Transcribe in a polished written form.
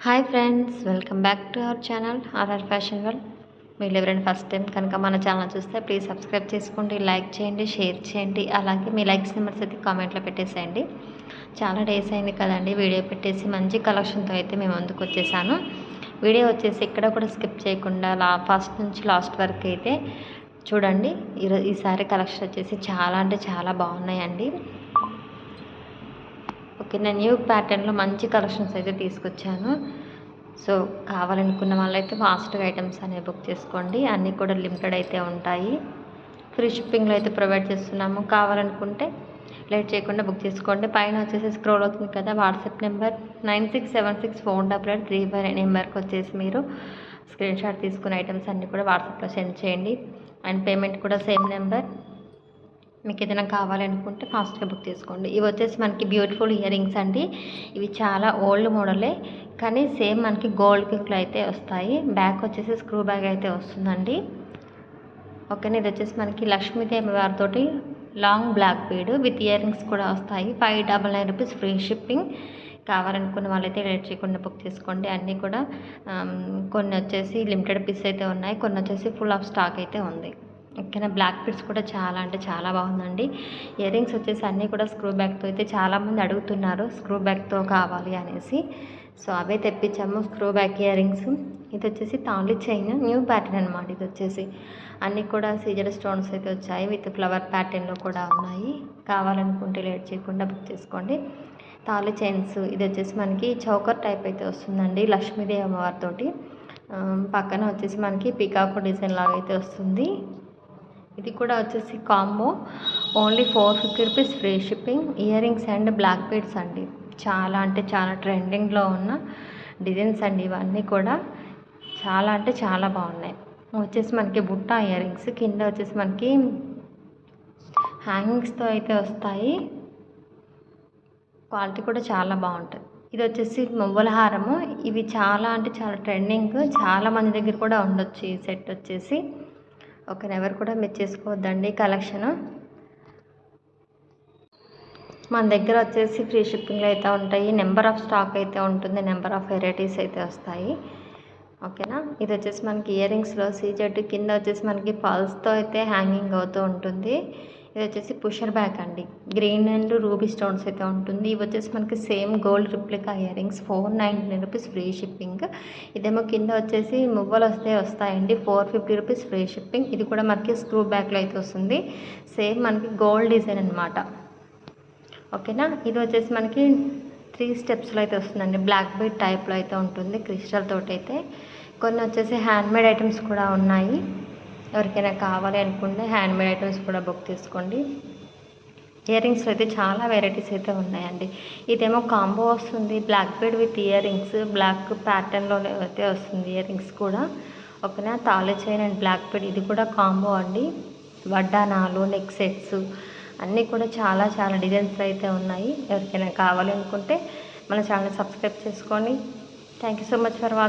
Hi friends, welcome back to our channel R R fashion world. మీరు ఎవరైనా first time కనుక మన ఛానల్ చూస్తే ప్లీజ్ సబ్స్క్రైబ్ చేసుకోండి, లైక్ చేయండి, షేర్ చేయండి. అలాగే మీ లైక్స్ నెంబర్స్ అయితే కామెంట్లో పెట్టేసేయండి. చాలా డేస్ అయింది కదండి వీడియో పెట్టేసి. మంచి కలెక్షన్తో అయితే మేము ముందుకు వచ్చేసాను. వీడియో వచ్చేసి ఎక్కడ కూడా స్కిప్ చేయకుండా ఫస్ట్ నుంచి లాస్ట్ వరకు అయితే చూడండి. ఈసారి కలెక్షన్ వచ్చేసి చాలా అంటే చాలా బాగున్నాయండి. ఓకే, నేను న్యూ ప్యాటర్న్లో మంచి కలెక్షన్స్ అయితే తీసుకొచ్చాను. సో కావాలనుకున్న వాళ్ళైతే ఫాస్ట్గా ఐటమ్స్ అనేవి బుక్ చేసుకోండి. అన్నీ కూడా లిమిటెడ్ అయితే ఉంటాయి. ఫ్రీ షిప్పింగ్లో అయితే ప్రొవైడ్ చేస్తున్నాము. కావాలనుకుంటే లేట్ చేయకుండా బుక్ చేసుకోండి. పైన వచ్చేసి స్క్రోల్ అవుతుంది కదా వాట్సాప్ నెంబర్ 96764835 నెంబర్కి వచ్చేసి మీరు స్క్రీన్ షాట్ తీసుకున్న ఐటమ్స్ అన్నీ కూడా వాట్సాప్లో సెండ్ చేయండి. అండ్ పేమెంట్ కూడా సేమ్ నెంబర్. మీకు ఏదైనా కావాలనుకుంటే ఫాస్ట్గా బుక్ చేసుకోండి. ఇవి వచ్చేసి మనకి బ్యూటిఫుల్ ఇయర్ రింగ్స్ అండి. ఇవి చాలా ఓల్డ్ మోడలే, కానీ సేమ్ మనకి గోల్డ్ కింగ్లో అయితే వస్తాయి. బ్యాక్ వచ్చేసి స్క్రూ బ్యాగ్ అయితే వస్తుందండి. ఓకేనా, ఇది వచ్చేసి మనకి లక్ష్మీదేవి వారితోటి long black bead with ear rings కూడా వస్తాయి. 599 రూపీస్ ఫ్రీ షిప్పింగ్. కావాలనుకున్న వాళ్ళైతే లేట్ చేయకుండా బుక్ చేసుకోండి. అన్నీ కూడా కొన్ని వచ్చేసి లిమిటెడ్ పీస్ అయితే ఉన్నాయి, కొన్ని వచ్చేసి ఫుల్ ఆఫ్ స్టాక్ అయితే ఉంది. ఓకేనా, బ్లాక్ బీడ్స్ కూడా చాలా అంటే చాలా బాగుందండి. ఇయర్ రింగ్స్ వచ్చేసి అన్నీ కూడా స్క్రూ బ్యాగ్తో అయితే చాలామంది అడుగుతున్నారు, స్క్రూ బ్యాగ్తో కావాలి అనేసి. సో అవే తెప్పించాము, స్క్రూ బ్యాగ్ ఇయర్ రింగ్స్. ఇది వచ్చేసి తాళి చైన్ న్యూ ప్యాటర్న్ అనమాట. ఇది వచ్చేసి అన్నీ కూడా సీజర్ స్టోన్స్ అయితే వచ్చాయి, విత్ ఫ్లవర్ ప్యాటర్న్లో కూడా ఉన్నాయి. కావాలనుకుంటే లేట్ చేయకుండా బుక్ చేసుకోండి. తాళి చైన్స్ ఇది వచ్చేసి మనకి చౌకర్ టైప్ అయితే వస్తుందండి, లక్ష్మీదేవి అమ్మవారితోటి. పక్కన వచ్చేసి మనకి పికాకో డిజైన్ లాగా అయితే వస్తుంది. ఇది కూడా వచ్చేసి combo, only 450 rupees free shipping. Earrings and black beads అండి. చాలా అంటే చాలా ట్రెండింగ్లో ఉన్న డిజైన్స్ అండి. ఇవన్నీ కూడా చాలా అంటే చాలా బాగున్నాయి. వచ్చేసి మనకి బుట్ట ఇయర్ రింగ్స్, కింద వచ్చేసి మనకి హ్యాంగింగ్స్తో అయితే వస్తాయి. క్వాలిటీ కూడా చాలా బాగుంటుంది. ఇది వచ్చేసి మువ్వల హారము. ఇవి చాలా అంటే చాలా ట్రెండింగ్, చాలా మంది దగ్గర కూడా ఉండొచ్చు ఈ సెట్ వచ్చేసి. ఓకే, ఎవరు కూడా మిస్ చేసుకోవద్దండి కలెక్షన్. మన దగ్గర వచ్చేసి ఫ్రీ షిప్పింగ్లో అయితే ఉంటాయి. నెంబర్ ఆఫ్ స్టాక్ అయితే ఉంటుంది, నెంబర్ ఆఫ్ వెరైటీస్ అయితే వస్తాయి. ఓకేనా, ఇది వచ్చేసి మనకి ఇయర్ రింగ్స్లో సీజెడ్, కింద వచ్చేసి మనకి పల్స్తో అయితే హ్యాంగింగ్ అవుతూ ఉంటుంది. ఇది వచ్చేసి పుషర్ బ్యాగ్ అండి, గ్రీన్ అండ్ రూబీ స్టోన్స్ అయితే ఉంటుంది. ఇవి వచ్చేసి మనకి same gold replica ear rings, 499 rupees free shipping. ఇదేమో కింద వచ్చేసి మువ్వలు వస్తాయండి, 450 రూపీస్ ఫ్రీ షిప్పింగ్. ఇది కూడా మనకి స్క్రూ బ్యాగ్లో అయితే వస్తుంది, సేమ్ మనకి గోల్డ్ డిజైన్ అనమాట. ఓకేనా, ఇది వచ్చేసి మనకి 3 స్టెప్స్లో అయితే వస్తుందండి, బ్లాక్ బీడ్ టైప్లో అయితే ఉంటుంది, క్రిస్టల్ తోటి అయితే. కొన్ని వచ్చేసి హ్యాండ్మేడ్ ఐటమ్స్ కూడా ఉన్నాయి. ఎవరికైనా కావాలి అనుకుంటే హ్యాండ్మేడ్ ఐటమ్స్ కూడా బుక్ చేసుకోండి. ఇయర్ రింగ్స్లో అయితే చాలా వెరైటీస్ అయితే ఉన్నాయండి. ఇదేమో కాంబో వస్తుంది, black bead with year rings, black ప్యాటర్న్లో అయితే వస్తుంది ఇయర్ రింగ్స్ కూడా. ఓకేనా, తాళి చైన్ అండ్ బ్లాక్ బీడ్ ఇది కూడా కాంబో అండి. వడ్డానాలు, నెక్ సెట్స్ అన్నీ కూడా చాలా చాలా డిజైన్స్ అయితే ఉన్నాయి. ఎవరికైనా కావాలి అనుకుంటే మన ఛానల్ సబ్స్క్రైబ్ చేసుకోండి. Thank you so much for watching.